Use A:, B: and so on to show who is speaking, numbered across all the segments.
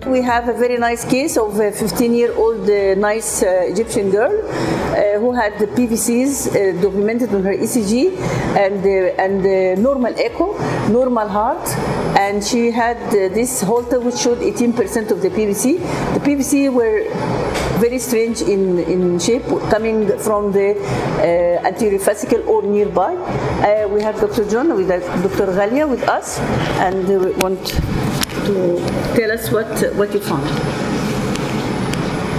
A: We have a very nice case of a 15-year-old nice Egyptian girl who had the PVCs documented on her ECG and normal echo, normal heart, and she had this Holter which showed 18% of the PVC. The PVC were very strange in shape, coming from the anterior fascicle or nearby. We have Dr. John with Dr. Ghalia with us, and we want to tell us what you found.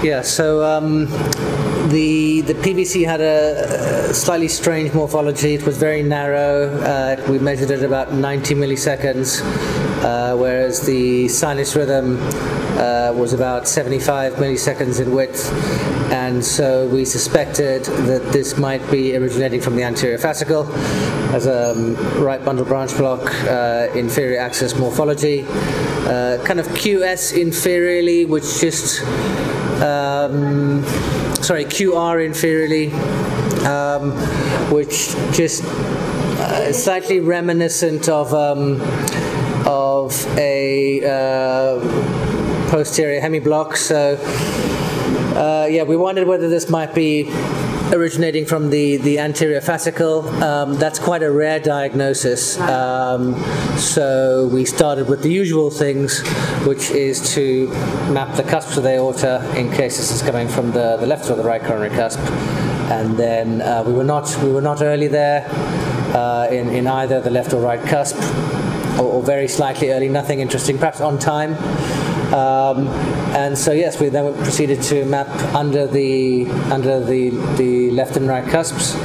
B: Yeah, so the PVC had a slightly strange morphology. It was very narrow. We measured it about 90 milliseconds, whereas the sinus rhythm was about 75 milliseconds in width. And so we suspected that this might be originating from the anterior fascicle as a right bundle branch block, inferior axis morphology, kind of QS inferiorly, which just QR inferiorly, which just slightly reminiscent of a posterior hemiblock. So yeah, we wondered whether this might be originating from the anterior fascicle. That's quite a rare diagnosis. So we started with the usual things, which is to map the cusps of the aorta in case this is coming from the left or the right coronary cusp. And then we were not early there in either the left or right cusp, or very slightly early, nothing interesting, perhaps on time. And so yes, we then proceeded to map under the left and right cusps,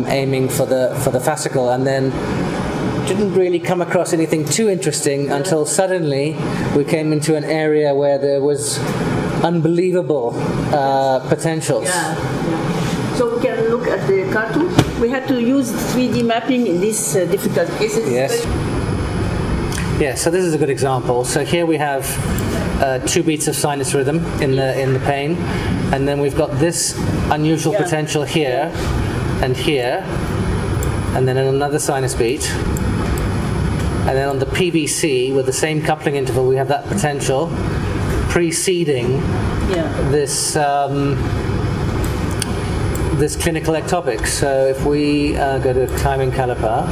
B: aiming for the fascicle, and then didn't really come across anything too interesting until suddenly we came into an area where there was unbelievable potentials. Yeah.
A: So we can look at the cartoon. We had to use 3D mapping in these difficult cases.
B: Yes. Yeah, so this is a good example. So here we have 2 beats of sinus rhythm in the pain, and then we've got this unusual potential here and here, and then another sinus beat, and then on the PVC with the same coupling interval we have that potential preceding this this clinical ectopic. So if we go to timing caliper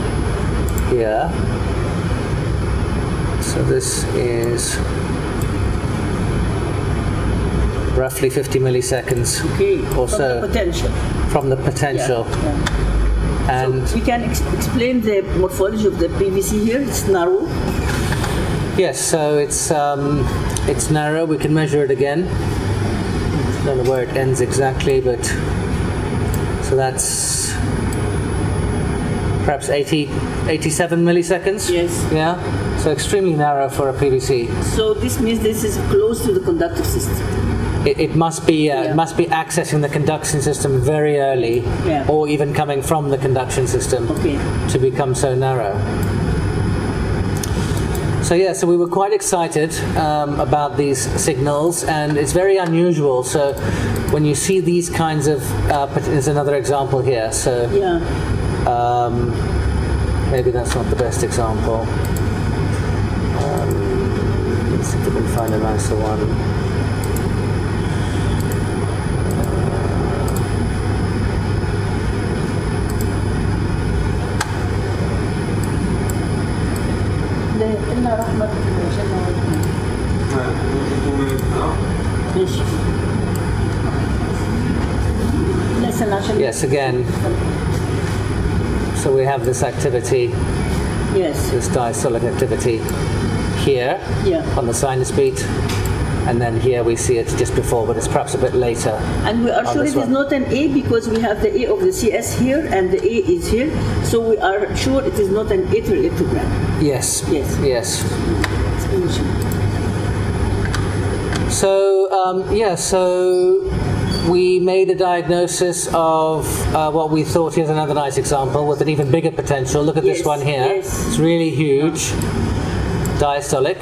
B: here. So this is roughly 50 milliseconds or so. From the potential.
A: Yeah. And so we can explain the morphology of the PVC here. It's narrow.
B: Yes, so it's narrow. We can measure it again. I don't know where it ends exactly, but so that's perhaps 87 milliseconds.
A: Yes.
B: Yeah. So extremely narrow for a PVC.
A: So this means this is close to the conductive system.
B: It must be. It must be accessing the conduction system very early, or even coming from the conduction system to become so narrow. So yeah, so we were quite excited about these signals, and it's very unusual. So when you see these kinds of, there's another example here. So maybe that's not the best example. Let's see if we can find a nicer one. Yes, again. So we have this activity.
A: Yes.
B: This diastolic activity here on the sinus beat, and then here we see it just before, but it's perhaps a bit later.
A: And we are sure it is not an A because we have the A of the CS here and the A is here, so we are sure it is not an atrial electrogram.
B: Yes.
A: Yes.
B: Yes. So so we made a diagnosis of what we thought. Here's another nice example with an even bigger potential. Look at this one here.
A: Yes.
B: It's really huge, diastolic,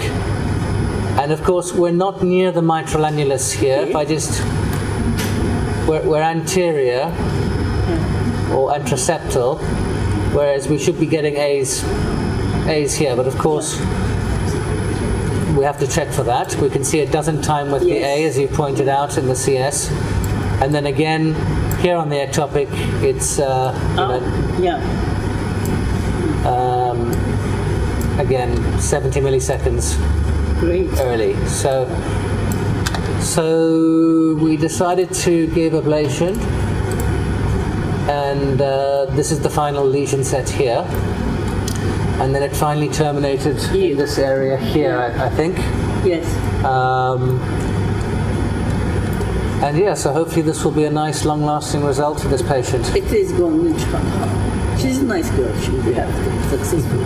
B: and of course we're not near the mitral annulus here. If I just, we're anterior or anteroseptal, whereas we should be getting A's here, but of course we have to check for that. We can see it doesn't time with the A, as you pointed out in the CS. And then again, here on the ectopic, it's again 70 milliseconds early. So we decided to give ablation, and this is the final lesion set here. And then it finally terminated in this area here, I think.
A: Yes.
B: And yeah, so hopefully this will be a nice, long-lasting result for this patient.
A: It is going, inshallah. She's a nice girl. She will be successful.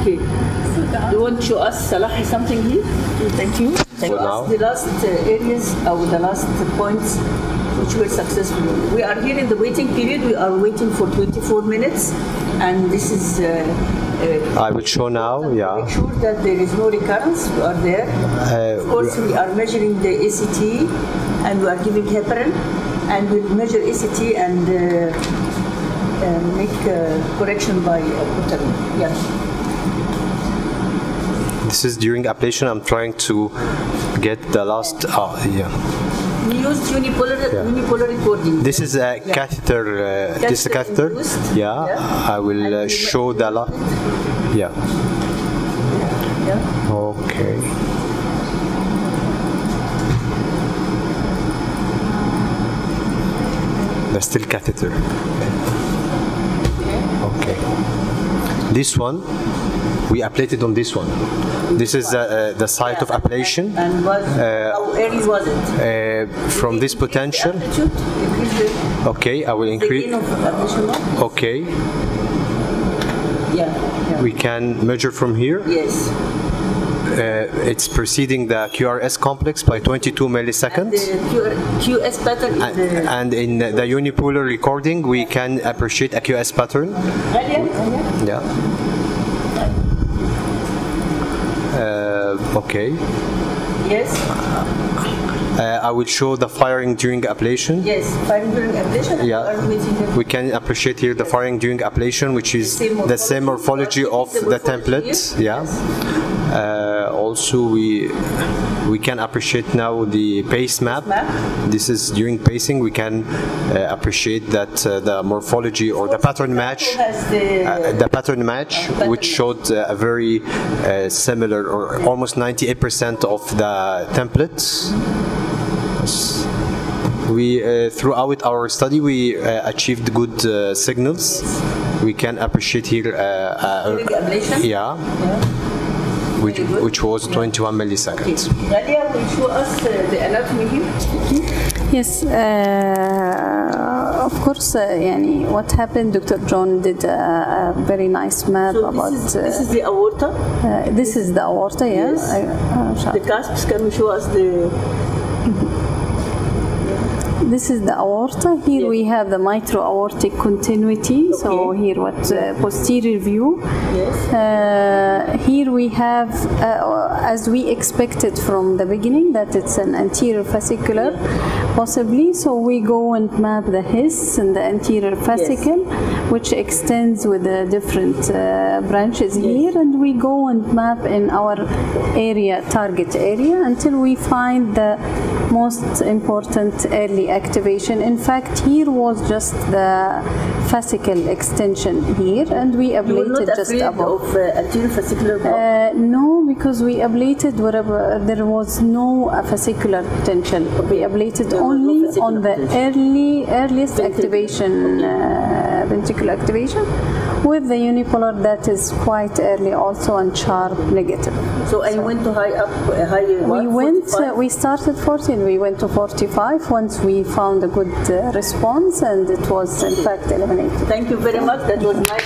A: Okay. You want to show us, Salah, something here? Thank you. Thank you. The last areas, or the last points which were successful. We are here in the waiting period. We are waiting for 24 minutes. And this is...
C: I will show now,
A: make sure that there is no recurrence. We are there. Of course, we are measuring the ACT and we are giving heparin, and we'll measure ACT and make correction by heparin. Yeah.
C: This is during ablation. I'm trying to get the last.
A: We use unipolar recording.
C: This is a catheter. This is a catheter. I will show the last. Okay. That's still catheter. Okay. This one, we ablated on this one. This is the site of ablation.
A: And how early was it?
C: From this potential. Okay, I will increase. Okay. We can measure from here.
A: Yes.
C: It's preceding the QRS complex by 22 milliseconds.
A: The QS pattern is
C: and in the unipolar recording, we can appreciate a QS pattern. Yeah. Okay.
A: Yes.
C: I will show the firing during ablation.
A: Yes, firing during ablation.
C: We can appreciate here the firing during ablation, which is the same morphology of the template. Yeah. Also, we can appreciate now the pace map. This is during pacing. We can appreciate that the morphology or the pattern match, which showed a very similar or almost 98% of the templates. We throughout our study we achieved good signals. We can appreciate here which was 21 milliseconds.
A: Nadia, will show us the anatomy here?
D: Yes, of course. What happened? Dr. John did a very nice map about.
A: This is the aorta.
D: This is the aorta. Yes.
A: The cusps. Can you show us the?
D: This is the aorta. Here we have the mitro-aortic continuity. Okay. So here what posterior view.
A: Yes.
D: Here we have, as we expected from the beginning, that it's an anterior fascicular, possibly. So we go and map the his and the anterior fascicle, which extends with the different branches here, and we go and map in our area, target area, until we find the most important early activation. In fact, here was just the fascicle extension here, and we ablated just above.
A: Of anterior fascicular block?
D: No, because we ablated wherever there was no fascicular potential. We ablated only on the earliest activation, ventricular activation, with the unipolar that is quite early also and sharp negative.
A: So I went to
D: we started 40 and we went to 45 once we found a good response, and it was in fact eliminated.
A: Thank you very much. That was nice.